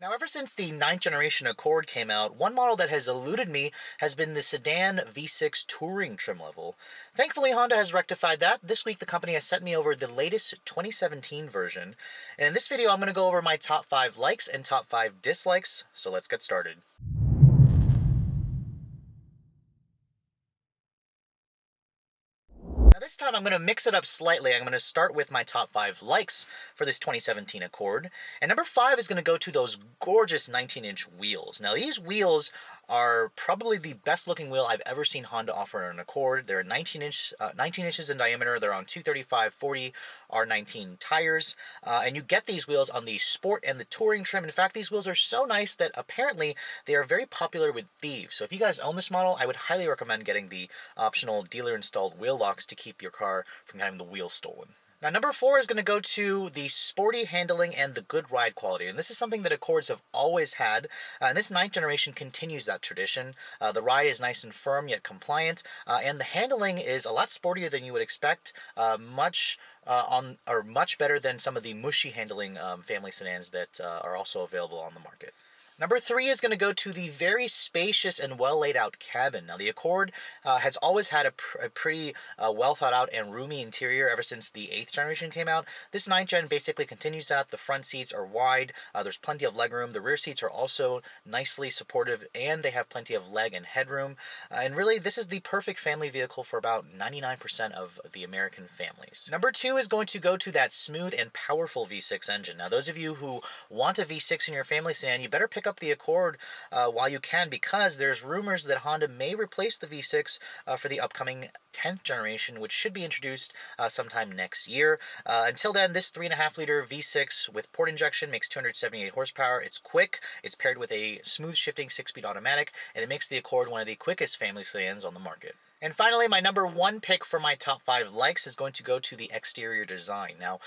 Now, ever since the ninth generation Accord came out, one model that has eluded me has been the Sedan V6 Touring trim level. Thankfully, Honda has rectified that. This week, the company has sent me over the latest 2017 version. And in this video, I'm going to go over my top 5 likes and top 5 dislikes, so let's get started. Now this time I'm going to mix it up slightly. I'm going to start with my top 5 likes for this 2017 Accord. And number 5 is going to go to those gorgeous 19-inch wheels. Now these wheels are probably the best looking wheel I've ever seen Honda offer on an Accord. They're 19 inches in diameter. They're on 235/40 R19 tires. And you get these wheels on the Sport and the Touring trim. In fact, these wheels are so nice that apparently they are very popular with thieves. So if you guys own this model, I would highly recommend getting the optional dealer installed wheel locks to keep your car from having the wheels stolen. Now, number 4 is going to go to the sporty handling and the good ride quality. And this is something that Accords have always had. And this ninth generation continues that tradition. The ride is nice and firm yet compliant. And the handling is a lot sportier than you would expect. Much better than some of the mushy handling family sedans that are also available on the market. Number 3 is going to go to the very spacious and well laid out cabin. Now the Accord has always had a pretty well thought out and roomy interior ever since the 8th generation came out. This 9th gen basically continues that. The front seats are wide, there's plenty of legroom. The rear seats are also nicely supportive and they have plenty of leg and headroom. And really this is the perfect family vehicle for about 99% of the American families. Number 2 is going to go to that smooth and powerful V6 engine. Now those of you who want a V6 in your family sedan, you better pick up the Accord while you can, because there's rumors that Honda may replace the V6 for the upcoming 10th generation, which should be introduced sometime next year. Until then, this 3.5-liter V6 with port injection makes 278 horsepower. It's quick, it's paired with a smooth shifting 6-speed automatic, and it makes the Accord one of the quickest family sedans on the market. And finally, my number 1 pick for my top 5 likes is going to go to the exterior design. Now,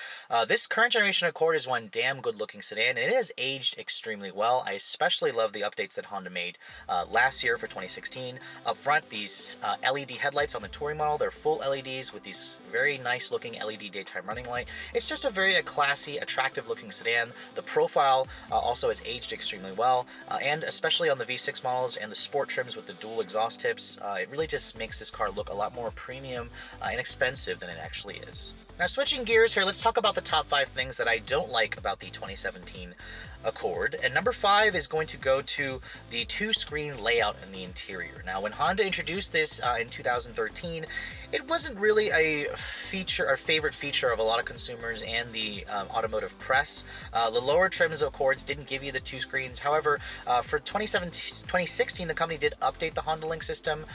this current generation Accord is one damn good looking sedan, and it has aged extremely well. I especially love the updates that Honda made last year for 2016. Up front, these LED headlights on the Touring model, they're full LEDs with these very nice looking LED daytime running light. It's just a very classy, attractive looking sedan. The profile also has aged extremely well, and especially on the V6 models and the Sport trims with the dual exhaust tips, it really just makes this car look a lot more premium and expensive than it actually is. Now switching gears here, let's talk about the top 5 things that I don't like about the 2017 Accord. And number 5 is going to go to the 2-screen layout in the interior. Now when Honda introduced this in 2013, it wasn't really a feature or favorite feature of a lot of consumers and the automotive press. The lower trims of Accords didn't give you the 2 screens. However, for 2016, the company did update the Honda Link system.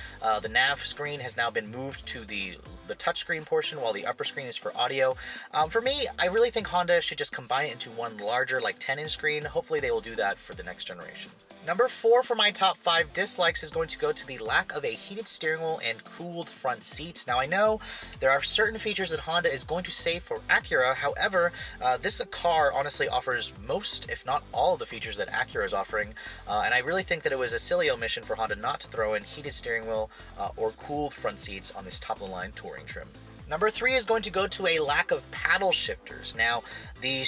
The nav screen has now been moved to the touchscreen portion, while the upper screen is for audio. For me, I really think Honda should just combine it into one larger, like 10-inch screen. Hopefully they will do that for the next generation. Number 4 for my top 5 dislikes is going to go to the lack of a heated steering wheel and cooled front seats. Now I know there are certain features that Honda is going to save for Acura. However, this car honestly offers most, if not all, of the features that Acura is offering. And I really think that it was a silly omission for Honda not to throw in heated steering wheel or cooled front seats on this top-of-the-line Touring trim. Number 3 is going to go to a lack of paddle shifters. Now, the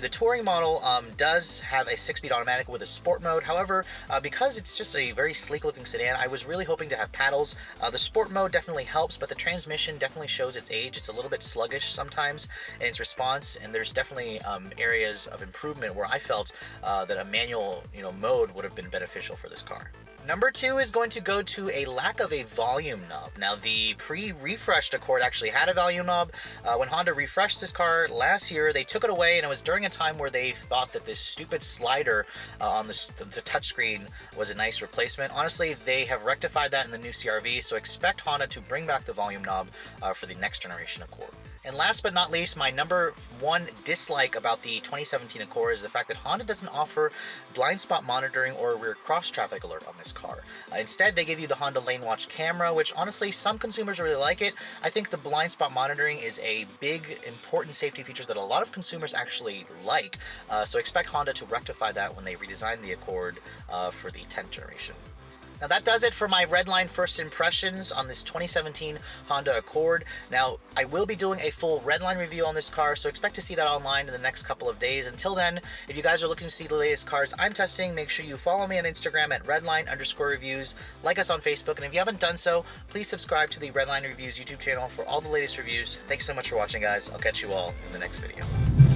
Touring model does have a 6-speed automatic with a Sport mode. However, because it's just a very sleek-looking sedan, I was really hoping to have paddles. The Sport mode definitely helps, but the transmission definitely shows its age. It's a little bit sluggish sometimes in its response, and there's definitely areas of improvement where I felt that a manual mode would have been beneficial for this car. Number 2 is going to go to a lack of a volume knob. Now, the pre-refreshed Accord actually had a volume knob. When Honda refreshed this car last year, they took it away, and it was during a time where they thought that this stupid slider on the touchscreen was a nice replacement. Honestly, they have rectified that in the new CR-V, so expect Honda to bring back the volume knob for the next generation Accord. And last but not least, my number 1 dislike about the 2017 Accord is the fact that Honda doesn't offer blind spot monitoring or rear cross traffic alert on this car. Instead, they give you the Honda Lane Watch camera, which honestly, some consumers really like it. I think the blind spot monitoring is a big, important safety feature that a lot of consumers actually like. So expect Honda to rectify that when they redesign the Accord for the 10th generation. Now that does it for my Redline first impressions on this 2017 Honda Accord. Now, I will be doing a full Redline review on this car, so expect to see that online in the next couple of days. Until then, if you guys are looking to see the latest cars I'm testing, make sure you follow me on Instagram at Redline_reviews, like us on Facebook, and if you haven't done so, please subscribe to the Redline Reviews YouTube channel for all the latest reviews. Thanks so much for watching, guys. I'll catch you all in the next video.